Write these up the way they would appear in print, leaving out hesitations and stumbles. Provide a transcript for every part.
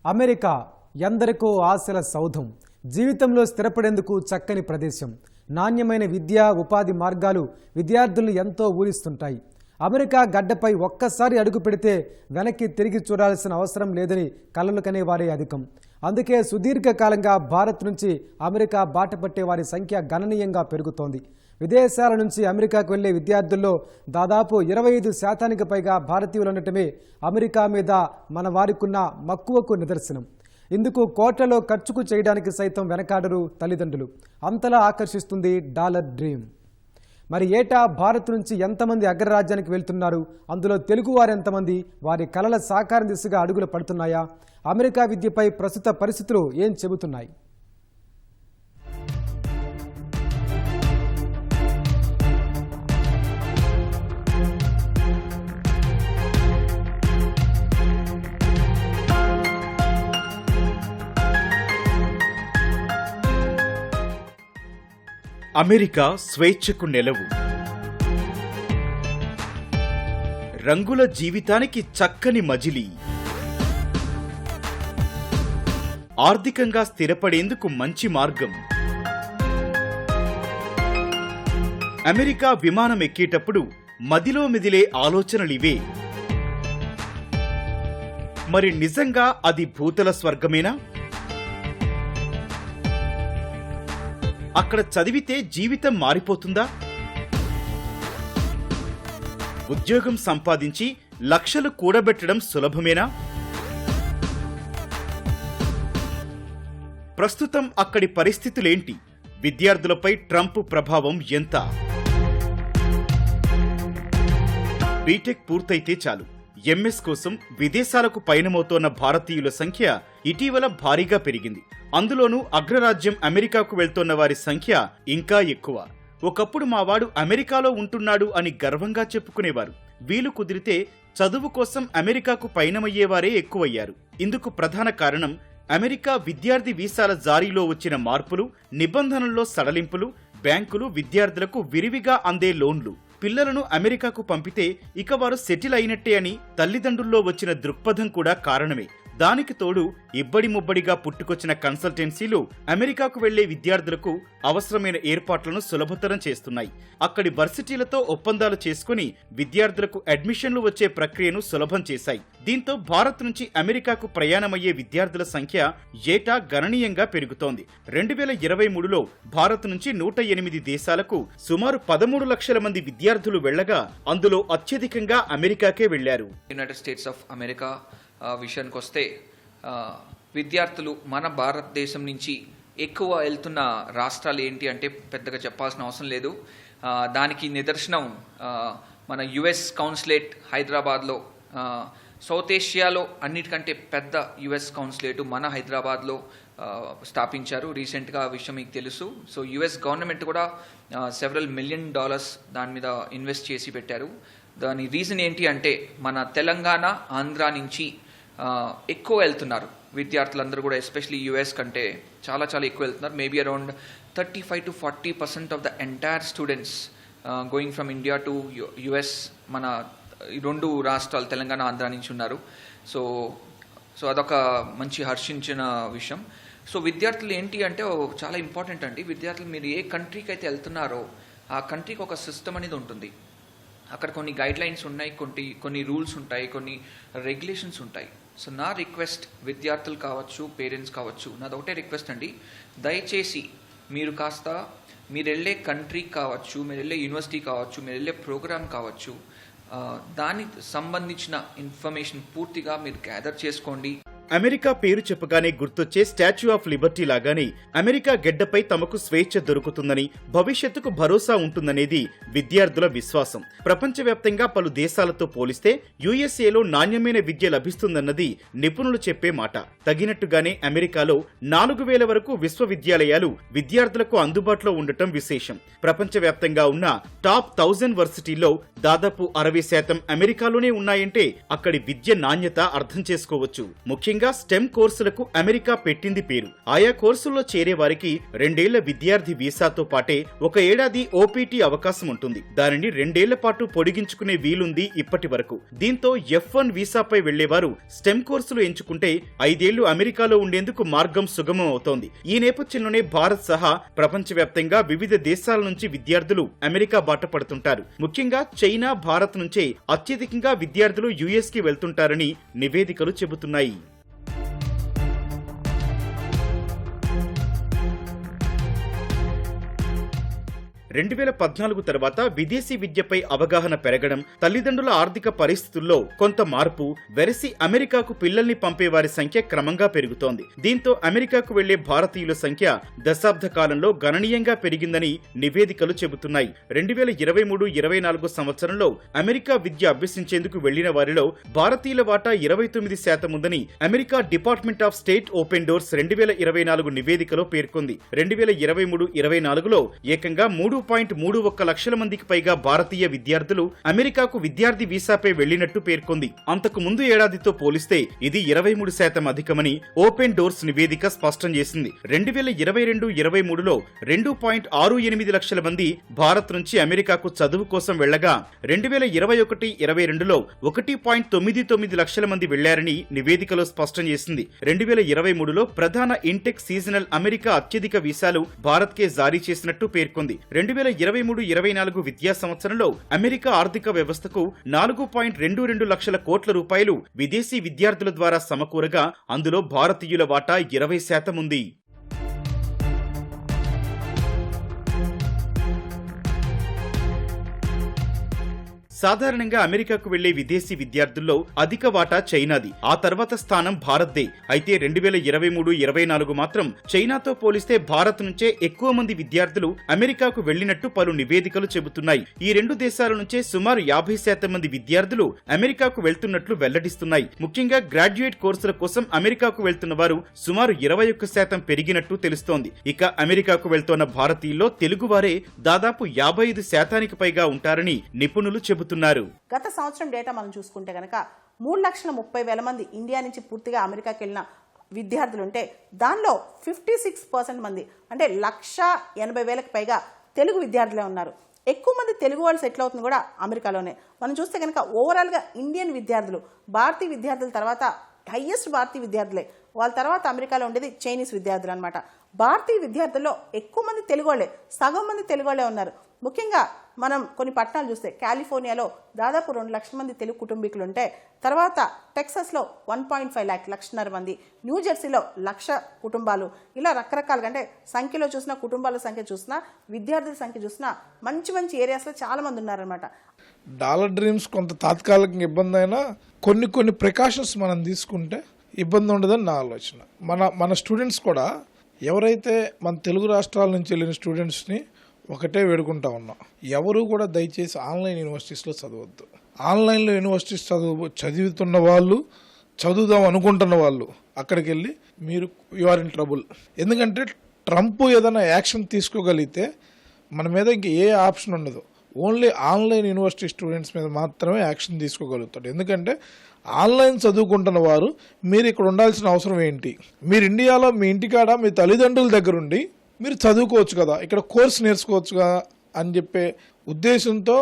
America ఎందరికో ఆశల సౌధం, జీవితంలో స్థిరపడేందుకు చక్కని ప్రదేశం, నాణ్యమైన విద్యా ఉపాధి మార్గాలు విద్యార్థులను ఎంతో ఊరిస్తుంటాయి. అమెరికా గడ్డపై ఒక్కసారి అడుగు పెడితే వెనక్కి తిరిగి చూడాల్సిన అవసరం లేదని కలలు కనేవారే అధికం. అందుకే సుదీర్ఘకాలంగా భారత్ నుంచి అమెరికా బాట పట్టే వారి సంఖ్య గణనీయంగా పెరుగుతోంది. విదేశాల నుంచి అమెరికాకు వెళ్లే విద్యార్థుల్లో దాదాపు 25% పైగా భారతీయులు ఉండటమే అమెరికా మీద మన వారికున్న మక్కువకు నిదర్శనం. ఇందుకు కోట్లలో ఖర్చుకు చేయడానికి సైతం వెనకాడరు తల్లిదండ్రులు. అంతలా ఆకర్షిస్తుంది డాలర్ డ్రీమ్. మరి ఏటా భారత్ నుంచి ఎంతమంది అగ్రరాజ్యానికి వెళ్తున్నారు? అందులో తెలుగువారు ఎంతమంది? వారి కలల సాకారం దిశగా అడుగులు పడుతున్నాయా? అమెరికా విద్యపై ప్రస్తుత పరిస్థితులు ఏం చెబుతున్నాయి? అమెరికా స్వేచ్ఛకు నెలవు, రంగుల జీవితానికి చక్కని మజిలీ, ఆర్థికంగా స్థిరపడేందుకు మంచి మార్గం. అమెరికా విమానం ఎక్కేటప్పుడు మదిలో మెదిలే ఆలోచనలివే. మరి నిజంగా అది భూతల స్వర్గమేనా? అక్కడ చదివితే జీవితం మారిపోతుందా? ఉద్యోగం సంపాదించి లక్షలు కూడబెట్టడం సులభమేనా? ప్రస్తుతం అక్కడి పరిస్థితులేంటి? విద్యార్థులపై ట్రంప్ ప్రభావం ఎంత? బీటెక్ పూర్తయితే చాలు, ఎంఎస్ కోసం విదేశాలకు పయనమవుతోన్న భారతీయుల సంఖ్య ఇటీవల భారీగా పెరిగింది. అందులోనూ అగ్రరాజ్యం అమెరికాకు వెళ్తోన్న వారి సంఖ్య ఇంకా ఎక్కువ. ఒకప్పుడు మావాడు అమెరికాలో ఉంటున్నాడు అని గర్వంగా చెప్పుకునేవారు. వీలు కుదిరితే చదువు కోసం అమెరికాకు పయనమయ్యేవారే ఎక్కువయ్యారు. ఇందుకు ప్రధాన కారణం అమెరికా విద్యార్థి వీసాల జారీలో వచ్చిన మార్పులు, నిబంధనల్లో సడలింపులు, బ్యాంకులు విద్యార్థులకు విరివిగా అందే లోన్లు. పిల్లలను అమెరికాకు పంపితే ఇక వారు సెటిల్ అయినట్టే అని తల్లిదండ్రుల్లో వచ్చిన దృక్పథం కూడా కారణమే. దానికి తోడు ఇబ్బడి ముబ్బడిగా పుట్టుకొచ్చిన కన్సల్టెన్సీలు అమెరికాకు వెళ్లే విద్యార్థులకు అవసరమైన ఏర్పాట్లను సులభతరం చేస్తున్నాయి. అక్కడి వర్సిటీలతో ఒప్పందాలు చేసుకుని విద్యార్థులకు అడ్మిషన్లు వచ్చే ప్రక్రియను సులభం చేశాయి. దీంతో భారత్ నుంచి అమెరికాకు ప్రయాణమయ్యే విద్యార్థుల సంఖ్య ఏటా గణనీయంగా పెరుగుతోంది. 2023లో భారత్ నుంచి 108 దేశాలకు సుమారు 13 లక్షల మంది విద్యార్థులు వెళ్లగా అందులో అత్యధికంగా అమెరికాకే వెళ్లారు. యునైటెడ్ స్టేట్స్ ఆఫ్ అమెరికా విషయానికి వస్తే విద్యార్థులు మన భారతదేశం నుంచి ఎక్కువ వెళ్తున్న రాష్ట్రాలు ఏంటి అంటే పెద్దగా చెప్పాల్సిన అవసరం లేదు. దానికి నిదర్శనం మన యుఎస్ కౌన్సిలేట్ హైదరాబాద్లో, సౌత్ ఏషియాలో అన్నిటికంటే పెద్ద యుఎస్ కౌన్సిలేట్ మన హైదరాబాద్లో స్థాపించారు రీసెంట్గా. ఆ విషయం మీకు తెలుసు. సో యుఎస్ గవర్నమెంట్ కూడా $several million దాని మీద ఇన్వెస్ట్ చేసి పెట్టారు. దాని రీజన్ ఏంటి అంటే మన తెలంగాణ, ఆంధ్ర నుంచి ఎక్కువ వెళ్తున్నారు విద్యార్థులందరూ కూడా, ఎస్పెషలీ యుఎస్ కంటే చాలా చాలా ఎక్కువ వెళ్తున్నారు. Maybe around 35 to 40% of the entire students going from India to US మన రెండు రాష్ట్రాలు తెలంగాణ, ఆంధ్ర నుంచి ఉన్నారు. సో అదొక మంచి హర్షించిన విషయం. సో విద్యార్థులు ఏంటి అంటే చాలా ఇంపార్టెంట్ అండి. విద్యార్థులు మీరు ఏ కంట్రీకి అయితే వెళ్తున్నారో ఆ కంట్రీకి ఒక సిస్టమ్ అనేది ఉంటుంది. అక్కడ కొన్ని గైడ్ లైన్స్ ఉన్నాయి, కొన్ని రూల్స్ ఉంటాయి, కొన్ని రెగ్యులేషన్స్ ఉంటాయి. సో నా రిక్వెస్ట్ విద్యార్థులు కావచ్చు, పేరెంట్స్ కావచ్చు, నాది ఒకటే రిక్వెస్ట్ అండి. దయచేసి మీరు కాస్త మీరు వెళ్ళే కంట్రీ కావచ్చు, మీరు వెళ్ళే యూనివర్సిటీ కావచ్చు, మీరు వెళ్ళే ప్రోగ్రామ్ కావచ్చు, దానికి సంబంధించిన ఇన్ఫర్మేషన్ పూర్తిగా మీరు గ్యాదర్ చేసుకోండి. అమెరికా పేరు చెప్పగానే గుర్తొచ్చే స్టాచ్యూ ఆఫ్ లిబర్టీ లాగానే అమెరికా గెడ్డపై తమకు స్వేచ్ఛ దొరుకుతుందని, భవిష్యత్తుకు భరోసా ఉంటుందనేది విద్యార్థుల విశ్వాసం. ప్రపంచవ్యాప్తంగా పలు దేశాలతో పోలిస్తే యుఎస్ఏలో నాణ్యమైన విద్య లభిస్తుందన్నది నిపుణులు చెప్పే మాట. తగినట్టుగానే అమెరికాలో 4000 వరకు విశ్వవిద్యాలయాలు విద్యార్థులకు అందుబాటులో ఉండటం విశేషం. ప్రపంచవ్యాప్తంగా ఉన్న టాప్ 1000 వర్సిటీల్లో దాదాపు 60% అమెరికాలోనే ఉన్నాయంటే అక్కడి విద్య నాణ్యత అర్థం చేసుకోవచ్చు. ముఖ్యంగా ముఖ్యంగా స్టెమ్ కోర్సులకు అమెరికా పెట్టింది పేరు. ఆయా కోర్సుల్లో చేరే వారికి 2 ఏళ్ల విద్యార్థి వీసాతో పాటే 1 ఏడాది ఓపీటీ అవకాశం ఉంటుంది. దానిని 2 ఏళ్ల పాటు పొడిగించుకునే వీలుంది ఇప్పటి వరకు. దీంతో F1 వీసాపై వెళ్లేవారు స్టెమ్ కోర్సులు ఎంచుకుంటే 5 ఏళ్లు అమెరికాలో ఉండేందుకు మార్గం సుగమం అవుతోంది. ఈ నేపథ్యంలోనే భారత్ సహా ప్రపంచవ్యాప్తంగా వివిధ దేశాల నుంచి విద్యార్థులు అమెరికా బాట పడుతుంటారు. ముఖ్యంగా చైనా, భారత్ నుంచే అత్యధికంగా విద్యార్థులు US కి వెళ్తుంటారని నివేదికలు చెబుతున్నాయి. 2014 తర్వాత విదేశీ విద్యపై అవగాహన పెరగడం, తల్లిదండ్రుల ఆర్థిక పరిస్థితుల్లో కొంత మార్పు వెరసి అమెరికాకు పిల్లల్ని పంపే వారి సంఖ్య క్రమంగా పెరుగుతోంది. దీంతో అమెరికాకు వెళ్లే భారతీయుల సంఖ్య దశాబ్ద కాలంలో గణనీయంగా పెరిగిందని నివేదికలు చెబుతున్నాయి. 2023-24 సంవత్సరంలో అమెరికా విద్య అభ్యసించేందుకు వెళ్లిన వారిలో భారతీయుల వాటా 29% ఉందని America department of state open doors 2024 నివేదికలో పేర్కొంది. 2023-24లో ఏకంగా 3.31 లక్షల మందికి పైగా భారతీయ విద్యార్థులు అమెరికాకు విద్యార్థి వీసాపై వెళ్లినట్టు పేర్కొంది. అంతకు ముందు ఏడాదితో పోలిస్తే ఇది 23% అధికమని ఓపెన్ డోర్స్ నివేదిక స్పష్టం చేసింది. 2022-23లో 2.68 లక్షల మంది భారత్ నుంచి అమెరికాకు చదువు కోసం వెళ్లగా 2021-22లో 1.99 లక్షల మంది వెళ్లారని నివేదికలో స్పష్టం చేసింది. 2023లో ప్రధాన ఇంటెక్ సీజనల్ అమెరికా అత్యధిక వీసాలు భారత్కే జారీ చేసినట్టు పేర్కొంది. 2023-24 విద్యా సంవత్సరంలో అమెరికా ఆర్థిక వ్యవస్థకు 4.22 లక్షల కోట్ల రూపాయలు విదేశీ విద్యార్థుల ద్వారా సమకూరగా అందులో భారతీయుల వాటా 20% ఉంది. సాధారణంగా అమెరికాకు వెళ్లే విదేశీ విద్యార్థుల్లో అధిక వాటా చైనాది. ఆ తర్వాత స్థానం భారత్దే. అయితే 2023-24 మాత్రం చైనాతో పోలిస్తే భారత్ నుంచే ఎక్కువ మంది విద్యార్థులు అమెరికాకు వెళ్లినట్టు పలు నివేదికలు చెబుతున్నాయి. ఈ 2 దేశాల నుంచే సుమారు 50% మంది విద్యార్థులు అమెరికాకు వెళ్తున్నట్లు వెల్లడిస్తున్నాయి. ముఖ్యంగా గ్రాడ్యుయేట్ కోర్సుల కోసం అమెరికాకు వెళ్తున్న వారు సుమారు 21% పెరిగినట్టు తెలుస్తోంది. ఇక అమెరికాకు వెళ్తున్న భారతీయుల్లో తెలుగువారే దాదాపు 55% పైగా ఉంటారని నిపుణులు చెబుతున్నారు. గత సంవత్సరం డేటా మనం చూసుకుంటే కనుక 3,30,000 మంది ఇండియా నుంచి పూర్తిగా అమెరికాకి వెళ్ళిన విద్యార్థులుంటే దానిలో 56% మంది అంటే 1,80,000కి పైగా తెలుగు విద్యార్థులే ఉన్నారు. ఎక్కువ మంది తెలుగు వాళ్ళు సెటిల్ అవుతుంది కూడా అమెరికాలోనే. మనం చూస్తే కనుక ఓవరాల్గా ఇండియన్ విద్యార్థులు భారతీయ విద్యార్థుల తర్వాత హైయెస్ట్ భారతీయ విద్యార్థులే. వాళ్ళ తర్వాత అమెరికాలో ఉండేది చైనీస్ విద్యార్థులు అనమాట. భారతీయ విద్యార్థుల్లో ఎక్కువ మంది తెలుగు వాళ్ళే, సగం మంది తెలుగు వాళ్ళే ఉన్నారు. ముఖ్యంగా మనం కొన్ని పట్టణాలు చూస్తే కాలిఫోర్నియాలో దాదాపు 2 లక్షల మంది తెలుగు కుటుంబీకులు ఉంటే, తర్వాత టెక్సాస్లో 1.5 లాక్, 1.5 మంది, న్యూజెర్సీలో 1,00,000 కుటుంబాలు, ఇలా రకరకాలుగా అంటే సంఖ్యలో చూసినా, కుటుంబాల సంఖ్య చూసినా, విద్యార్థుల సంఖ్య చూసినా మంచి మంచి ఏరియాస్లో చాలా మంది ఉన్నారనమాట. డాలర్ డ్రీమ్స్ కొంత తాత్కాలికంగా ఇబ్బంది అయినా కొన్ని ప్రికాషన్స్ మనం తీసుకుంటే ఇబ్బంది ఉండదని నా ఆలోచన. మన స్టూడెంట్స్ కూడా ఎవరైతే మన తెలుగు రాష్ట్రాల నుంచి వెళ్ళిన స్టూడెంట్స్ని ఒకటే వేడుకుంటా ఉన్నాం, ఎవరు కూడా దయచేసి ఆన్లైన్ యూనివర్సిటీస్లో చదవద్దు. ఆన్లైన్లో యూనివర్సిటీస్ చదువుతున్న వాళ్ళు, చదువుదాం అనుకుంటున్న వాళ్ళు అక్కడికి వెళ్ళి యు ఆర్ ఇన్ ట్రబుల్. ఎందుకంటే ట్రంప్ ఏదైనా యాక్షన్ తీసుకోగలిగితే మన మీద ఇంక ఏ ఆప్షన్ ఉండదు. ఓన్లీ ఆన్లైన్ యూనివర్సిటీ స్టూడెంట్స్ మీద మాత్రమే యాక్షన్ తీసుకోగలుగుతాడు. ఎందుకంటే ఆన్లైన్ చదువుకుంటున్న వారు మీరు ఇక్కడ ఉండాల్సిన అవసరం ఏంటి? మీరు ఇండియాలో మీ ఇంటికాడ మీ తల్లిదండ్రుల దగ్గర ఉండి మీరు చదువుకోవచ్చు కదా, ఇక్కడ కోర్స్ నేర్చుకోవచ్చు కదా అని చెప్పే ఉద్దేశంతో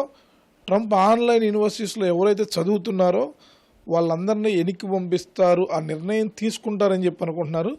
ట్రంప్ ఆన్లైన్ యూనివర్సిటీస్లో ఎవరైతే చదువుతున్నారో వాళ్ళందరినీ ఎనికి పంపిస్తారు, ఆ నిర్ణయం తీసుకుంటారని చెప్పి అనుకుంటున్నారు.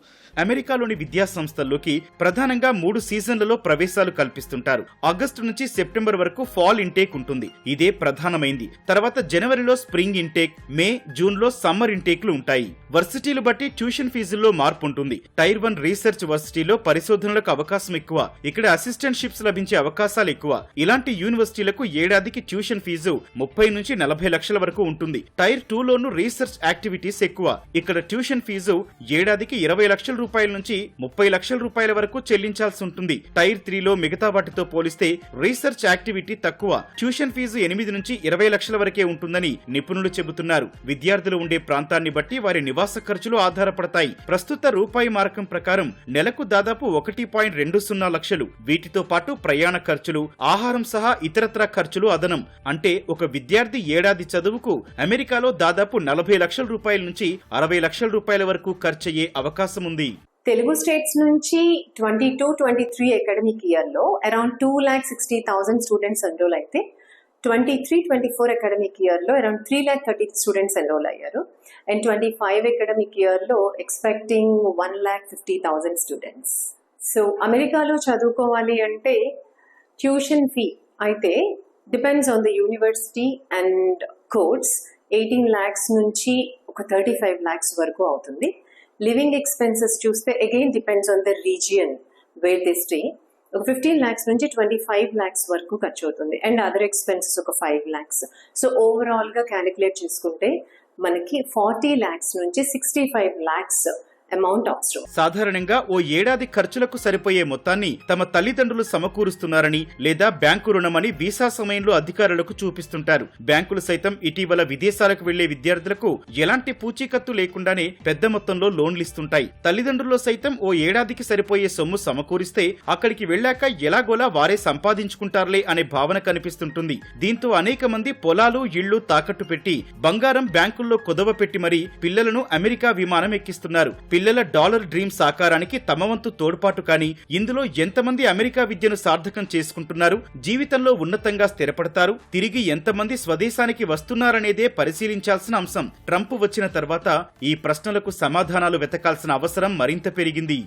అమెరికాలోని విద్యా సంస్థల్లోకి ప్రధానంగా 3 సీజన్లలో ప్రవేశాలు కల్పిస్తుంటారు. ఆగస్టు నుంచి సెప్టెంబర్ వరకు ఫాల్ ఇంటేక్ ఉంటుంది. ఇదే ప్రధానమైంది. తర్వాత జనవరిలో స్ప్రింగ్ ఇంటేక్, మే, జూన్లో సమ్మర్ ఇంటేక్లు ఉంటాయి. వర్సిటీలు బట్టి ట్యూషన్ ఫీజుల్లో మార్పు ఉంటుంది. టైర్ 1 రీసెర్చ్ వర్సిటీలో పరిశోధనలకు అవకాశం ఎక్కువ. ఇక్కడ అసిస్టెంట్షిప్స్ లభించే అవకాశాలు ఎక్కువ. ఇలాంటి యూనివర్సిటీలకు ఏడాదికి ట్యూషన్ ఫీజు 30 నుంచి 40 లక్షల వరకు ఉంటుంది. టైర్ 2లోనూ రీసెర్చ్ యాక్టివిటీస్ ఎక్కువ. ఇక్కడ ట్యూషన్ ఫీజు ఏడాదికి 20 లక్షల రూపాయల నుంచి 30 లక్షల రూపాయల వరకు చెల్లించాల్సి ఉంటుంది. టైర్ 3లో మిగతా వాటితో పోలిస్తే రీసెర్చ్ యాక్టివిటీ తక్కువ. ట్యూషన్ ఫీజు 8 నుంచి 20 లక్షల వరకే ఉంటుందని నిపుణులు చెబుతున్నారు. విద్యార్థులు ఉండే ప్రాంతాన్ని బట్టి వారి నివాస ఖర్చులు ఆధారపడతాయి. ప్రస్తుత రూపాయి మారకం ప్రకారం నెలకు దాదాపు 1.20 లక్షలు. వీటితో పాటు ప్రయాణ ఖర్చులు, ఆహారం సహా ఇతరత్రా ఖర్చులు అదనం. అంటే ఒక విద్యార్థి ఏడాది చదువుకు అమెరికాలో దాదాపు దాదాపు 40 లక్షల రూపాయల నుంచి 60 లక్షల రూపాయల వరకు ఖర్చయ్యే అవకాశం ఉంది. తెలుగు స్టేట్స్ నుంచి 22-23 అకాడమిక్ ఇయర్లో అరౌండ్ 2,60,000 స్టూడెంట్స్ ఎన్రోల్ అయితే 23-24 అకాడమిక్ ఇయర్లో అరౌండ్ 3,30,000 స్టూడెంట్స్ ఎన్రోల్ అయ్యారు. అండ్ 25 అకాడమిక్ ఇయర్లో ఎక్స్పెక్టింగ్ 1,50,000 స్టూడెంట్స్. సో అమెరికాలో చదువుకోవాలి అంటే ట్యూషన్ ఫీ అయితే depends on the university and course 18 lakhs నుంచి ఒక 35 lakhs వరకు అవుతుంది. లివింగ్ ఎక్స్పెన్సెస్ చూస్తే again depends on the region where they stay. ఒక 15 lakhs నుంచి 25 lakhs వరకు ఖర్చు అవుతుంది. అండ్ అదర్ ఎక్స్పెన్సెస్ ఒక 5 lakhs. సో ఓవరాల్గా క్యాలిక్యులేట్ చేసుకుంటే మనకి 40 lakhs నుంచి 65 lakhs అమౌంట్ అవసరం. సాధారణంగా ఓ ఏడాది ఖర్చులకు సరిపోయే మొత్తాన్ని తమ తల్లిదండ్రులు సమకూరుస్తున్నారని లేదా బ్యాంకు రుణమని వీసా సమయంలో అధికారులకు చూపిస్తుంటారు. బ్యాంకులు సైతం ఇటీవల విదేశాలకు వెళ్లే విద్యార్థులకు ఎలాంటి పూచీకత్తు లేకుండానే పెద్ద మొత్తంలో లోన్లు ఇస్తుంటాయి. తల్లిదండ్రులు సైతం ఓ ఏడాదికి సరిపోయే సొమ్ము సమకూరిస్తే అక్కడికి వెళ్లాక ఎలాగోలా వారే సంపాదించుకుంటారులే అనే భావన కనిపిస్తుంటుంది. దీంతో అనేక మంది పొలాలు ఇళ్లు తాకట్టు పెట్టి బంగారం బ్యాంకుల్లో కుదవ పెట్టి మరీ పిల్లలను అమెరికా విమానం ఎక్కిస్తున్నారు. పిల్లల డాలర్ డ్రీమ్ సాకారానికి తమ వంతు తోడ్పాటు కానీ ఇందులో ఎంతమంది అమెరికా విద్యను సార్థకం చేసుకుంటున్నారు, జీవితంలో ఉన్నతంగా స్థిరపడతారు, తిరిగి ఎంతమంది స్వదేశానికి వస్తున్నారనేదే పరిశీలించాల్సిన అంశం. ట్రంప్ వచ్చిన తర్వాత ఈ ప్రశ్నలకు సమాధానాలు వెతకాల్సిన అవసరం మరింత పెరిగింది.